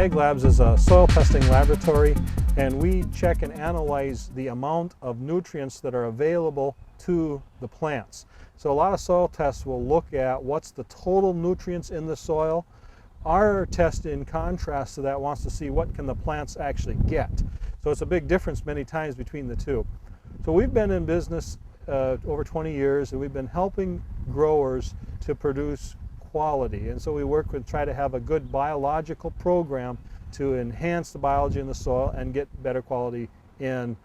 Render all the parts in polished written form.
Ag Labs is a soil testing laboratory, and we check and analyze the amount of nutrients that are available to the plants. So a lot of soil tests will look at what's the total nutrients in the soil. Our test, in contrast to that, wants to see what can the plants actually get. So it's a big difference many times between the two. So we've been in business over 20 years, and we've been helping growers to produce quality. And so we work with, try to have a good biological program to enhance the biology in the soil and get better quality in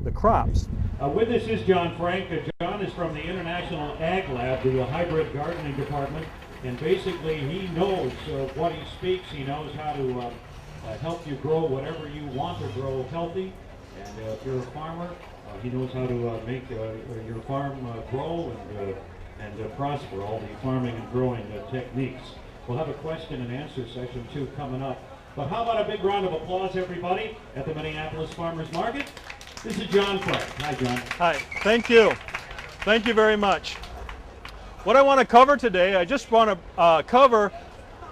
the crops. With us is John Frank. John is from the International Ag Lab, the hybrid gardening department, and basically he knows what he speaks. He knows how to help you grow whatever you want to grow healthy, and if you're a farmer, he knows how to make your farm grow and prosper, all the farming and growing techniques. We'll have a question and answer session too coming up. But how about a big round of applause, everybody, at the Minneapolis Farmers Market? This is John Frank. Hi, John. Hi, thank you. Thank you very much. What I want to cover today, I just want to cover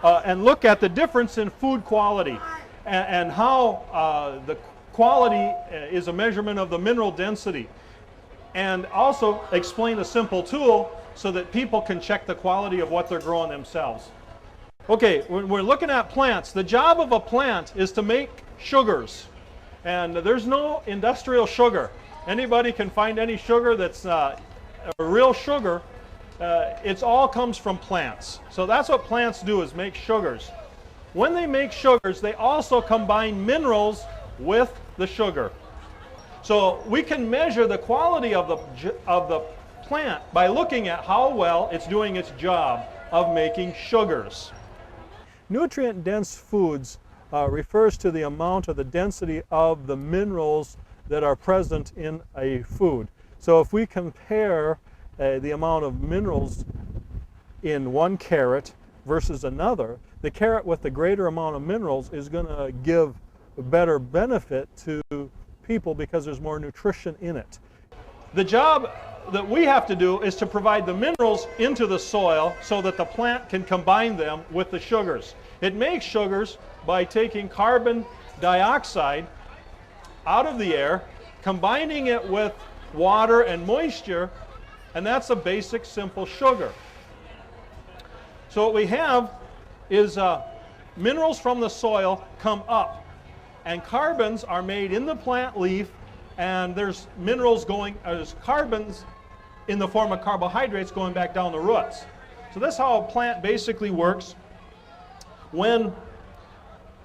and look at the difference in food quality and how the quality is a measurement of the mineral density, and also explain a simple tool so that people can check the quality of what they're growing themselves. Okay, when we're looking at plants, the job of a plant is to make sugars, and there's no industrial sugar. Anybody can find any sugar that's a real sugar. It all comes from plants. So that's what plants do, is make sugars. When they make sugars, they also combine minerals with the sugar. So we can measure the quality of the plant by looking at how well it's doing its job of making sugars. Nutrient-dense foods refers to the amount or the density of the minerals that are present in a food. So if we compare the amount of minerals in one carrot versus another, the carrot with the greater amount of minerals is going to give a better benefit to people because there's more nutrition in it. The job that we have to do is to provide the minerals into the soil so that the plant can combine them with the sugars. It makes sugars by taking carbon dioxide out of the air, combining it with water and moisture, and that's a basic simple sugar. So what we have is minerals from the soil come up, and carbons are made in the plant leaf, and there's minerals there's carbons in the form of carbohydrates going back down the roots. So this is how a plant basically works. When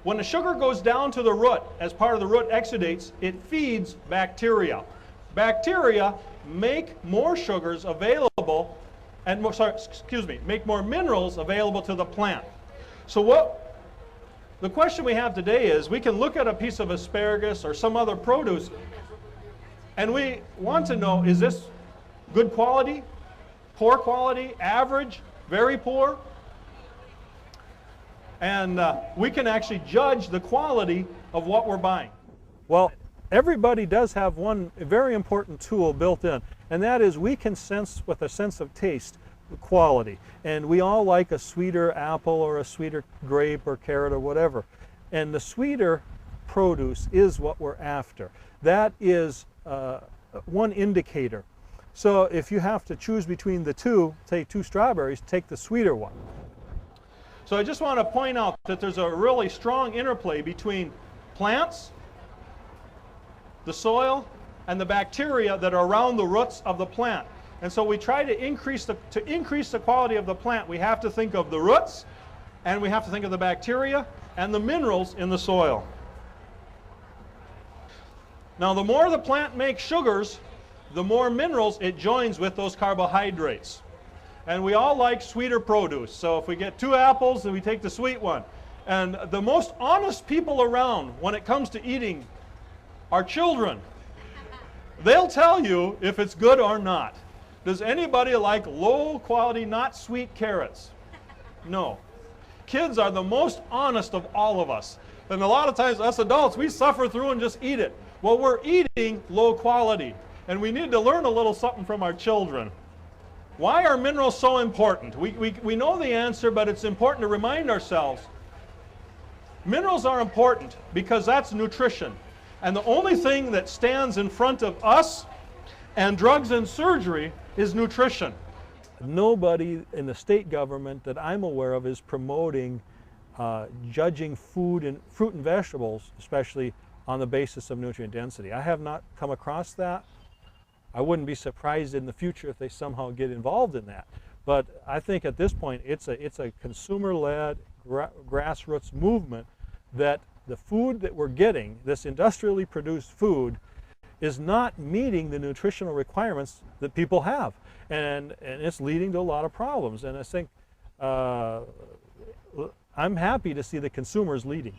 the sugar goes down to the root as part of the root exudates, it feeds bacteria. Bacteria make more sugars available, and make more minerals available to the plant. So the question we have today is, we can look at a piece of asparagus or some other produce, and we want to know, is this good quality, poor quality, average, very poor? And we can actually judge the quality of what we're buying. Well, everybody does have one very important tool built in, and that is we can sense with a sense of taste quality. And we all like a sweeter apple or a sweeter grape or carrot or whatever. And the sweeter produce is what we're after. That is one indicator. So if you have to choose between the two, say 2 strawberries, take the sweeter one. So I just want to point out that there's a really strong interplay between plants, the soil, and the bacteria that are around the roots of the plant. And so we try to increase the quality of the plant. We have to think of the roots, and we have to think of the bacteria and the minerals in the soil. Now, the more the plant makes sugars, the more minerals it joins with those carbohydrates. And we all like sweeter produce. So if we get 2 apples, then we take the sweet one. And the most honest people around when it comes to eating are children. They'll tell you if it's good or not. Does anybody like low quality, not sweet carrots? No. Kids are the most honest of all of us. And a lot of times us adults, we suffer through and just eat it. Well, we're eating low quality, and we need to learn a little something from our children. Why are minerals so important? We know the answer, but it's important to remind ourselves. Minerals are important because that's nutrition. And the only thing that stands in front of us and drugs and surgery is nutrition. Nobody in the state government that I'm aware of is promoting judging food and fruit and vegetables, especially on the basis of nutrient density. I have not come across that. I wouldn't be surprised in the future if they somehow get involved in that. But I think at this point it's a consumer-led grassroots movement that the food that we're getting, this industrially produced food, is not meeting the nutritional requirements that people have. And it's leading to a lot of problems. And I think I'm happy to see the consumers leading.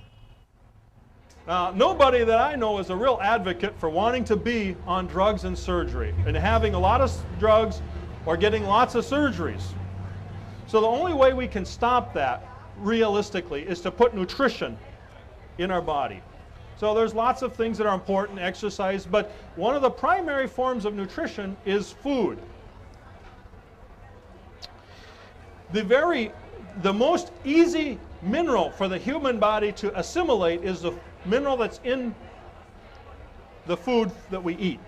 Nobody that I know is a real advocate for wanting to be on drugs and surgery and having a lot of drugs or getting lots of surgeries. So the only way we can stop that realistically is to put nutrition in our body. So there's lots of things that are important, exercise, but one of the primary forms of nutrition is food. The most easy mineral for the human body to assimilate is the mineral that's in the food that we eat.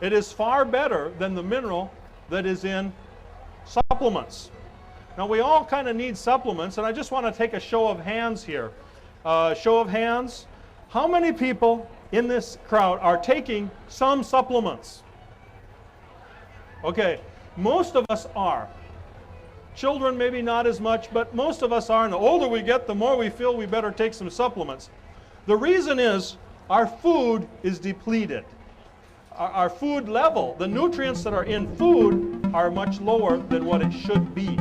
It is far better than the mineral that is in supplements. Now we all kind of need supplements, and I just want to take a show of hands here. Show of hands. How many people in this crowd are taking some supplements? Okay, most of us are. Children maybe not as much, but most of us are, and the older we get, the more we feel we better take some supplements. The reason is our food is depleted. Our food level, the nutrients that are in food are much lower than what it should be.